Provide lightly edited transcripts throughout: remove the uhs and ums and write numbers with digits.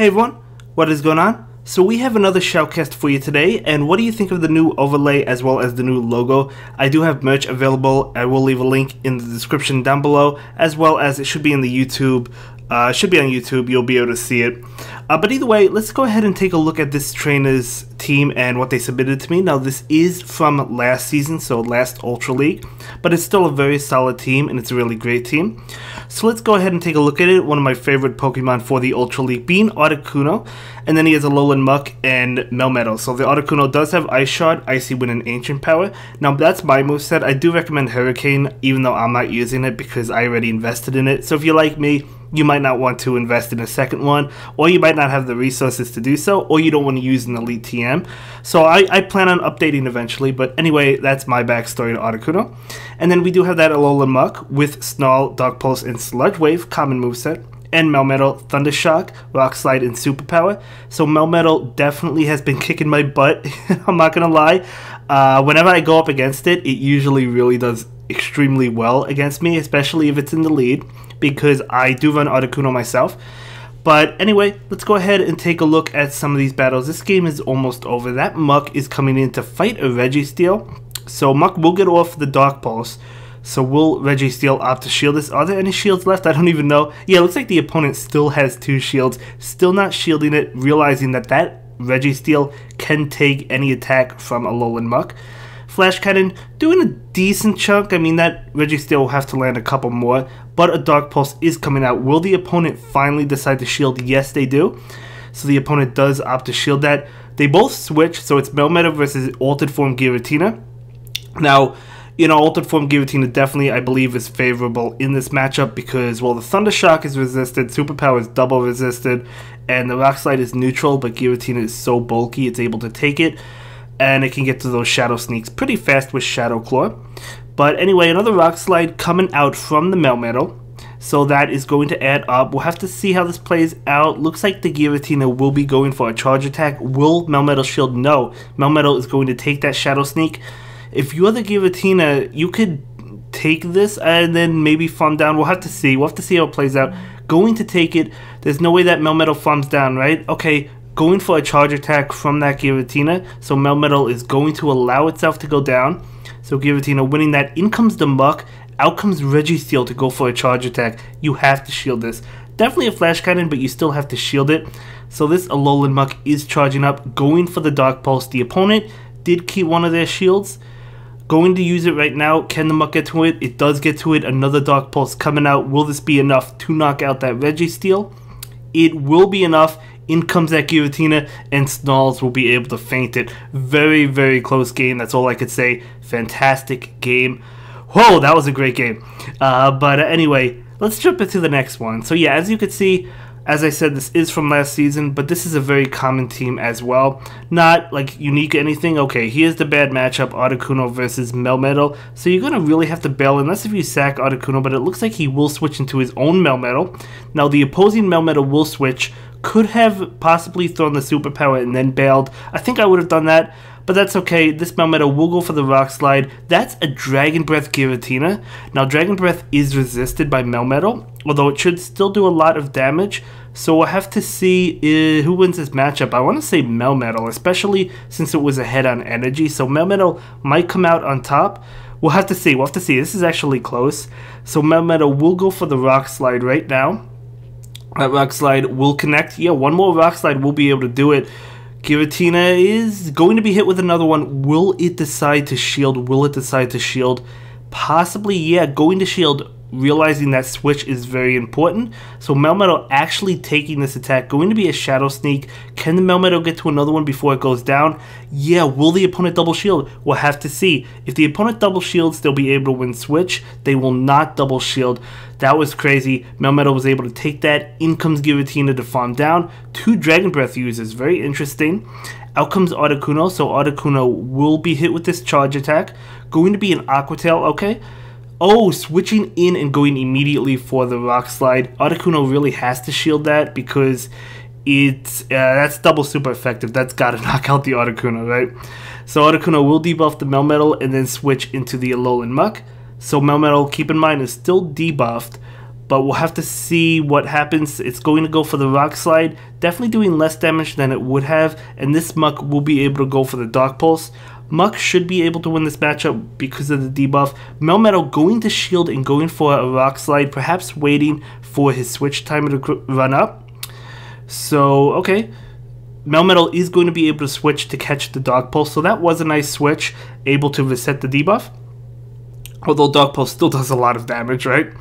Hey everyone, what is going on? So we have another shoutcast for you today, and what do you think of the new overlay as well as the new logo? I do have merch available. I will leave a link in the description down below, as well as it should be in the YouTube. Should be on YouTube, you'll be able to see it. But either way, let's go ahead and take a look at this trainer's team and what they submitted to me. Now this is from last season, so last Ultra League, but it's still a very solid team and it's a really great team. So let's go ahead and take a look at it. One of my favorite Pokemon for the Ultra League being Articuno, and then he has a Alolan Muck and Melmetal. So the Articuno does have Ice Shard, Icy Wind, and Ancient Power. Now that's my moveset. I do recommend Hurricane, even though I'm not using it because I already invested in it. So if you're like me, you might not want to invest in a second one, or you might not have the resources to do so, or you don't want to use an Elite TM. So I plan on updating eventually, but anyway, that's my backstory to Articuno. And then we do have that Alolan Muck with Snarl, Dark Pulse, and Sludge Wave, common moveset, and Melmetal, Thunder Shock, Rock Slide, and Superpower. So Melmetal definitely has been kicking my butt, I'm not gonna lie. Whenever I go up against it, it usually really does extremely well against me, especially if it's in the lead, because I do run Articuno myself. But anyway, let's go ahead and take a look at some of these battles. This game is almost over. That Muck is coming in to fight a Registeel. So Muck will get off the Dark Pulse. So will Registeel opt to shield this? Are there any shields left? I don't even know. Yeah, it looks like the opponent still has 2 shields. Still not shielding it, realizing that that Registeel can take any attack from Alolan Muck. Flash Cannon doing a decent chunk. I mean, that Registeel will have to land a couple more, but a Dark Pulse is coming out. Will the opponent finally decide to shield? Yes, they do. So the opponent does opt to shield that. They both switch, so it's Melmetal versus Altered Form Giratina. Now, you know, Altered Form Giratina definitely, I believe, is favorable in this matchup because, well, the Thunder Shock is resisted, Superpower is double resisted, and the Rock Slide is neutral, but Giratina is so bulky it's able to take it. And it can get to those Shadow Sneaks pretty fast with Shadow Claw. But anyway, another Rock Slide coming out from the Melmetal. So that is going to add up. We'll have to see how this plays out. Looks like the Giratina will be going for a charge attack. Will Melmetal shield? No. Melmetal is going to take that Shadow Sneak. If you're the Giratina, you could take this and then maybe farm down. We'll have to see. We'll have to see how it plays out. Going to take it. There's no way that Melmetal farms down, right? Okay. Going for a charge attack from that Giratina, so Melmetal is going to allow itself to go down. So Giratina winning that. In comes the Muck, out comes Registeel to go for a charge attack. You have to shield this. Definitely a Flash Cannon, but you still have to shield it. So this Alolan Muck is charging up, going for the Dark Pulse. The opponent did keep one of their shields. Going to use it right now. Can the Muck get to it? It does get to it. Another Dark Pulse coming out. Will this be enough to knock out that Registeel? It will be enough. In comes that Giratina, and Snarls will be able to feint it. Very, very close game. That's all I could say. Fantastic game. Whoa, that was a great game. But anyway, let's jump into the next one. So yeah, as you can see, as I said, this is from last season, but this is a very common team as well. Not like unique or anything. Okay, here's the bad matchup, Articuno versus Melmetal. So you're going to really have to bail, unless if you sack Articuno, but it looks like he will switch into his own Melmetal. Now the opposing Melmetal will switch. Could have possibly thrown the Superpower and then bailed. I think I would have done that, but that's okay. This Melmetal will go for the Rock Slide. That's a Dragon Breath Giratina. Now, Dragon Breath is resisted by Melmetal, although it should still do a lot of damage. So we'll have to see who wins this matchup. I want to say Melmetal, especially since it was ahead on energy. So Melmetal might come out on top. We'll have to see. We'll have to see. This is actually close. So Melmetal will go for the Rock Slide right now. That Rock Slide will connect. Yeah, one more Rock Slide will be able to do it. Giratina is going to be hit with another one. Will it decide to shield? Will it decide to shield? Possibly, yeah, going to shield, realizing that switch is very important. So Melmetal actually taking this attack, going to be a Shadow Sneak. Can the Melmetal get to another one before it goes down? Yeah, will the opponent double shield? We'll have to see. If the opponent double shields, they'll be able to win switch. They will not double shield. That was crazy. Melmetal was able to take that. In comes Giratina to farm down. 2 Dragon Breath users, very interesting. Out comes Articuno, so Articuno will be hit with this charge attack. Going to be an Aqua Tail, okay. Oh, switching in and going immediately for the Rock Slide. Articuno really has to shield that because it's that's double super effective. That's got to knock out the Articuno, right? So Articuno will debuff the Melmetal and then switch into the Alolan Muck. So Melmetal, keep in mind, is still debuffed, but we'll have to see what happens. It's going to go for the Rock Slide, definitely doing less damage than it would have, and this Muck will be able to go for the Dark Pulse. Muck should be able to win this matchup because of the debuff. Melmetal going to shield and going for a Rock Slide, perhaps waiting for his switch timer to run up. So, okay. Melmetal is going to be able to switch to catch the Dark Pulse, so that was a nice switch, able to reset the debuff. Although Dark Pulse still does a lot of damage, right?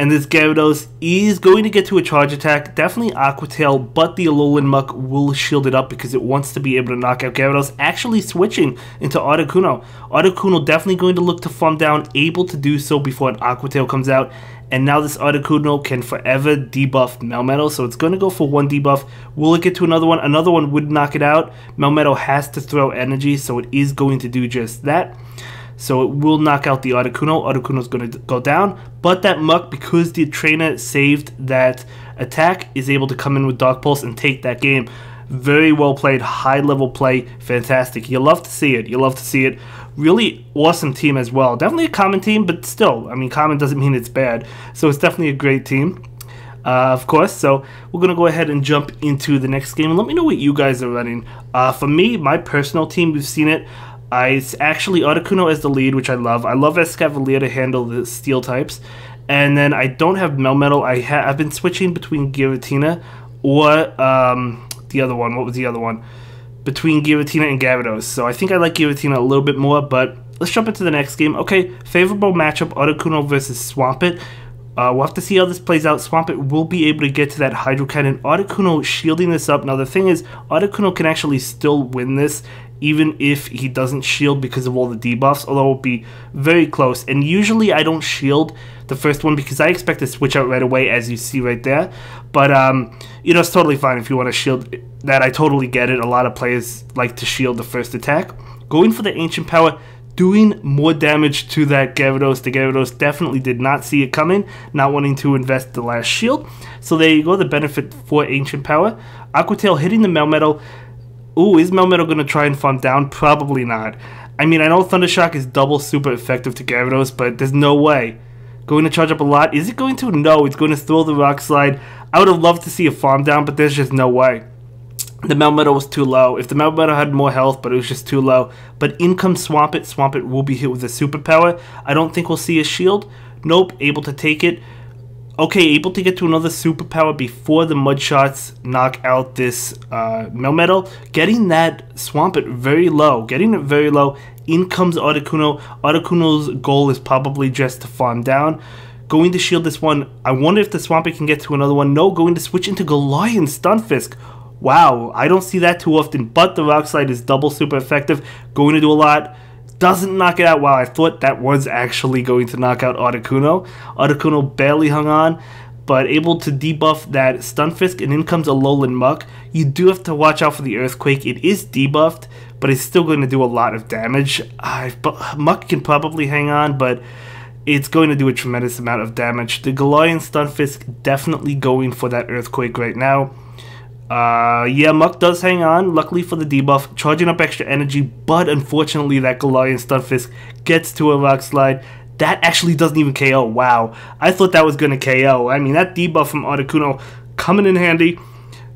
And this Gyarados is going to get to a charge attack, definitely Aqua Tail, but the Alolan Muck will shield it up because it wants to be able to knock out Gyarados, actually switching into Articuno. Articuno definitely going to look to farm down, able to do so before an Aqua Tail comes out, and now this Articuno can forever debuff Melmetal, so it's going to go for one debuff. Will it get to another one? Another one would knock it out. Melmetal has to throw energy, so it is going to do just that. So it will knock out the Articuno. Articuno is going to go down. But that Muck, because the trainer saved that attack, is able to come in with Dark Pulse and take that game. Very well played. High level play. Fantastic. You love to see it. You love to see it. Really awesome team as well. Definitely a common team, but still, I mean, common doesn't mean it's bad. So it's definitely a great team. Of course, so we're going to go ahead and jump into the next game. And let me know what you guys are running. For me, my personal team, we've seen it. It's actually Articuno as the lead, which I love. I love Escavalier to handle the steel types. And then I don't have Melmetal. I've been switching between Giratina or the other one. What was the other one? Between Giratina and Gyarados. So I think I like Giratina a little bit more, but let's jump into the next game. Okay, favorable matchup, Articuno versus Swampert. We'll have to see how this plays out. Swampert will be able to get to that Hydro Cannon. Articuno shielding this up. Now the thing is, Articuno can actually still win this, even if he doesn't shield because of all the debuffs, although it will be very close. And usually I don't shield the first one because I expect to switch out right away, as you see right there. But, you know, it's totally fine if you want to shield that. I totally get it. A lot of players like to shield the first attack. Going for the Ancient Power, doing more damage to that Gyarados. The Gyarados definitely did not see it coming, not wanting to invest the last shield. So there you go, the benefit for Ancient Power. Aqua Tail hitting the Melmetal. Ooh, is Melmetal going to try and farm down? Probably not. I mean, I know Thunder Shock is double super effective to Gyarados, but there's no way. Going to charge up a lot? Is it going to? No, it's going to throw the Rock Slide. I would have loved to see a farm down, but there's just no way. The Melmetal was too low. If the Melmetal had more health, but it was just too low. But in comes Swampert. Swampert will be hit with a superpower. I don't think we'll see a shield. Nope, able to take it. Okay, able to get to another superpower before the Mud Shots knock out this Melmetal. Getting that Swampert very low. Getting it very low. In comes Articuno. Articuno's goal is probably just to farm down. Going to shield this one. I wonder if the Swampert can get to another one. No, going to switch into Galarian Stunfisk. Wow, I don't see that too often, but the Rock Slide is double super effective. Going to do a lot. Doesn't knock it out. Wow, I thought that was actually going to knock out Articuno. Articuno barely hung on, but able to debuff that Stunfisk, and in comes a Alolan Muck. You do have to watch out for the Earthquake. It is debuffed, but it's still going to do a lot of damage. Muck can probably hang on, but it's going to do a tremendous amount of damage. The Galarian Stunfisk definitely going for that Earthquake right now. Yeah, Muck does hang on, luckily for the debuff, charging up extra energy, but unfortunately that Galarian Stunfisk gets to a Rock Slide. That actually doesn't even KO. Wow, I thought that was going to KO. I mean, that debuff from Articuno coming in handy.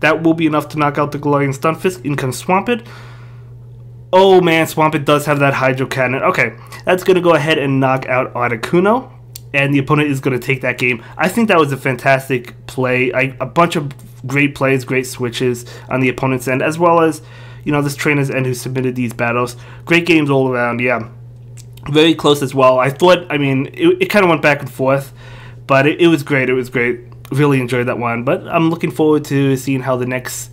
That will be enough to knock out the Galarian Stunfisk. In comes Swampert. Oh man, Swampert does have that Hydro Cannon. Okay, that's going to go ahead and knock out Articuno, and the opponent is going to take that game. I think that was a fantastic play. A bunch of great plays, great switches on the opponent's end, as well as, you know, this trainer's end who submitted these battles. Great games all around, yeah. Very close as well. I thought, I mean, it kind of went back and forth, but it was great. It was great. Really enjoyed that one. But I'm looking forward to seeing how the next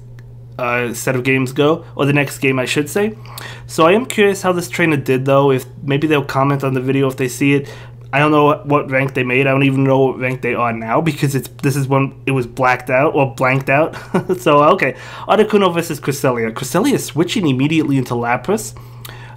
set of games go, or the next game I should say. So I am curious how this trainer did though, if maybe they'll comment on the video if they see it. I don't know what rank they made. I don't even know what rank they are now because this is when it was blacked out or blanked out. So okay, Articuno versus Cresselia. Cresselia switching immediately into Lapras.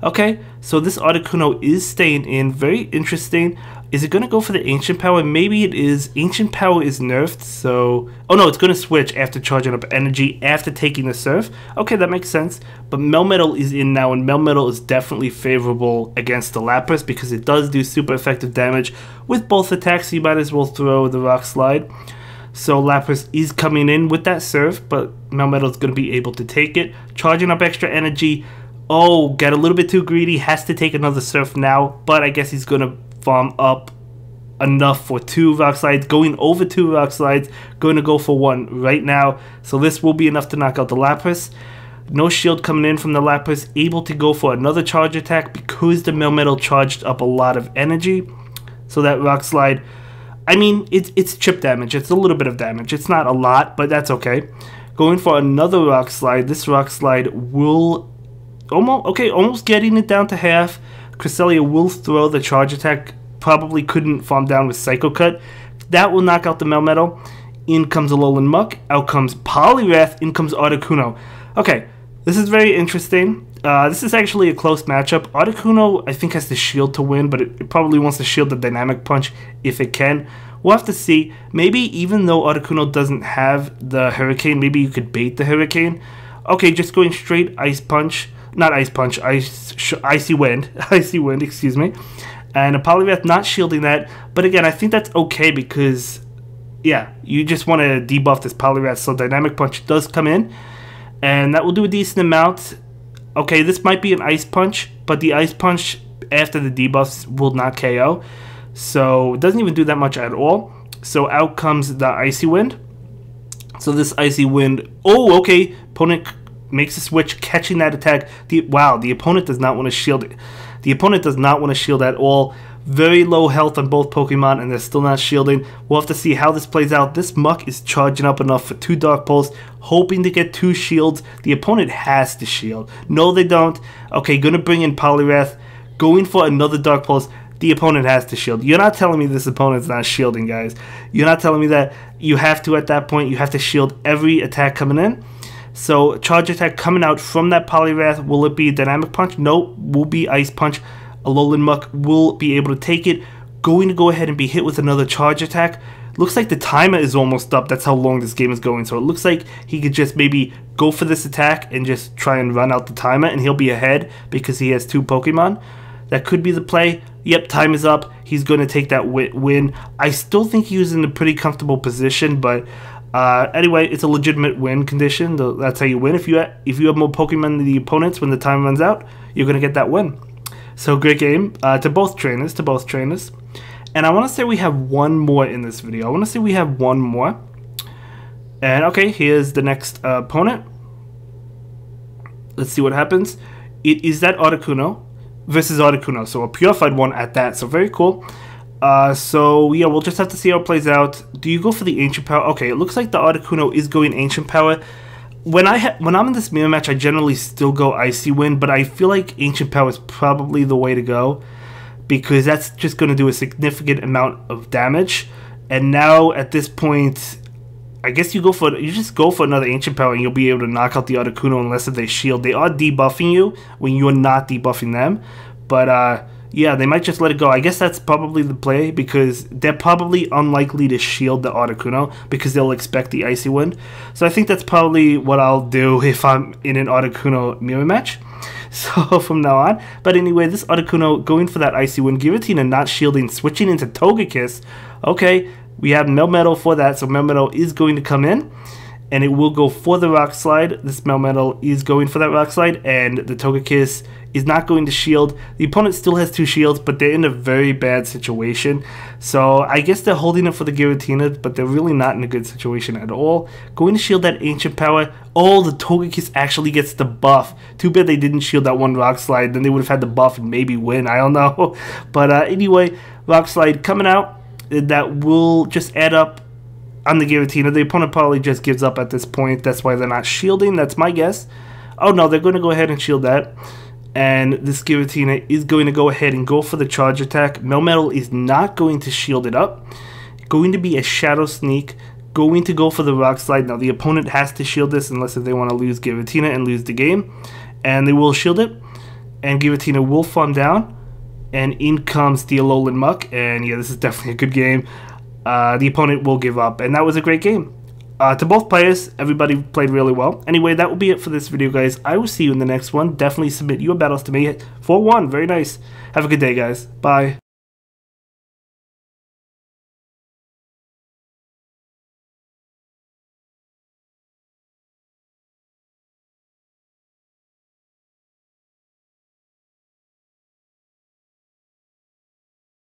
Okay, so this Articuno is staying in. Very interesting. Is it going to go for the Ancient Power? Maybe it is. Ancient Power is nerfed, so... Oh no, it's going to switch after charging up energy, after taking the Surf. Okay, that makes sense. But Melmetal is in now, and Melmetal is definitely favorable against the Lapras because it does do super effective damage with both attacks, so you might as well throw the Rock Slide. So Lapras is coming in with that Surf, but Melmetal is going to be able to take it. Charging up extra energy. Oh, got a little bit too greedy. Has to take another Surf now, but I guess he's going to farm up enough for 2 Rock Slides, going over 2 Rock Slides, going to go for 1 right now. So this will be enough to knock out the Lapras. No shield coming in from the Lapras, able to go for another charge attack because the Melmetal charged up a lot of energy. So that Rock Slide, I mean, it's chip damage. It's a little bit of damage. It's not a lot, but that's okay. Going for another Rock Slide. This Rock Slide will almost getting it down to half. Cresselia will throw the charge attack, probably couldn't farm down with Psycho Cut. That will knock out the Melmetal. In comes Alolan Muck, out comes Poliwrath, in comes Articuno. Okay, this is very interesting. This is actually a close matchup. Articuno, I think, has the shield to win, but it probably wants to shield the Dynamic Punch if it can. We'll have to see. Maybe even though Articuno doesn't have the Hurricane, maybe you could bait the Hurricane. Okay, just going straight Ice Punch. Not Ice Punch, Icy Wind. Icy Wind, excuse me. And a Poliwrath not shielding that. But again, I think that's okay because, yeah, you just want to debuff this Poliwrath. So Dynamic Punch does come in. And that will do a decent amount. Okay, this might be an Ice Punch. But the Ice Punch after the debuffs will not KO. So it doesn't even do that much at all. So out comes the Icy Wind. So this Icy Wind... Oh, okay. Opponent makes a switch, catching that attack. Wow, the opponent does not want to shield it. The opponent does not want to shield at all. Very low health on both Pokemon, and they're still not shielding. We'll have to see how this plays out. This Muck is charging up enough for 2 Dark Pulse, hoping to get 2 shields. The opponent has to shield. No, they don't. Okay, gonna bring in Poliwrath. Going for another Dark Pulse. The opponent has to shield. You're not telling me this opponent's not shielding, guys. You're not telling me that. You have to at that point. You have to shield every attack coming in. So, charge attack coming out from that Poliwrath. Will it be Dynamic Punch? Nope. Will be Ice Punch. Alolan Muck will be able to take it. Going to go ahead and be hit with another charge attack. Looks like the timer is almost up. That's how long this game is going. So, it looks like he could just maybe go for this attack and just try and run out the timer. And he'll be ahead because he has 2 Pokemon. That could be the play. Yep, time is up. He's going to take that win. I still think he was in a pretty comfortable position, but... anyway, it's a legitimate win condition. That's how you win. If you have more Pokemon than the opponents when the time runs out, you're gonna get that win. So great game to both trainers. And I want to say we have one more in this video. I want to say we have one more. And okay, here's the next opponent. Let's see what happens. It is that Articuno versus Articuno. So a purified one at that. So very cool. So yeah, we'll just have to see how it plays out. Do you go for the Ancient Power? Okay, it looks like the Articuno is going Ancient Power. When I'm in this mirror match, I generally still go Icy Wind, but I feel like Ancient Power is probably the way to go because that's just going to do a significant amount of damage. And now at this point, I guess you just go for another Ancient Power and you'll be able to knock out the Articuno unless if they shield. They are debuffing you when you're not debuffing them, but yeah, they might just let it go. I guess that's probably the play because they're probably unlikely to shield the Articuno because they'll expect the Icy Wind. So I think that's probably what I'll do if I'm in an Articuno mirror match. So from now on. But anyway, this Articuno going for that Icy Wind. Giratina not shielding, switching into Togekiss. Okay, we have Melmetal for that. So Melmetal is going to come in. And it will go for the Rock Slide. This Melmetal is going for that Rock Slide. And the Togekiss is not going to shield. The opponent still has 2 shields, but they're in a very bad situation. So I guess they're holding it for the Giratina, but they're really not in a good situation at all. Going to shield that Ancient Power. Oh, the Togekiss actually gets the buff. Too bad they didn't shield that one Rock Slide. Then they would have had the buff and maybe win. I don't know. But anyway, Rock Slide coming out. That will just add up on the Giratina. The opponent probably just gives up at this point. That's why they're not shielding. That's my guess. Oh no, they're going to go ahead and shield that. And this Giratina is going to go ahead and go for the charge attack. Melmetal is not going to shield it up. Going to be a Shadow Sneak. Going to go for the Rock Slide. Now the opponent has to shield this unless if they want to lose Giratina and lose the game. And they will shield it. and Giratina will farm down, and in comes the Alolan Muck, and yeah, this is definitely a good game. The opponent will give up, and that was a great game. To both players, everybody played really well. Anyway, that will be it for this video, guys. I will see you in the next one. Definitely submit your battles to me. 4-1, very nice. Have a good day, guys. Bye.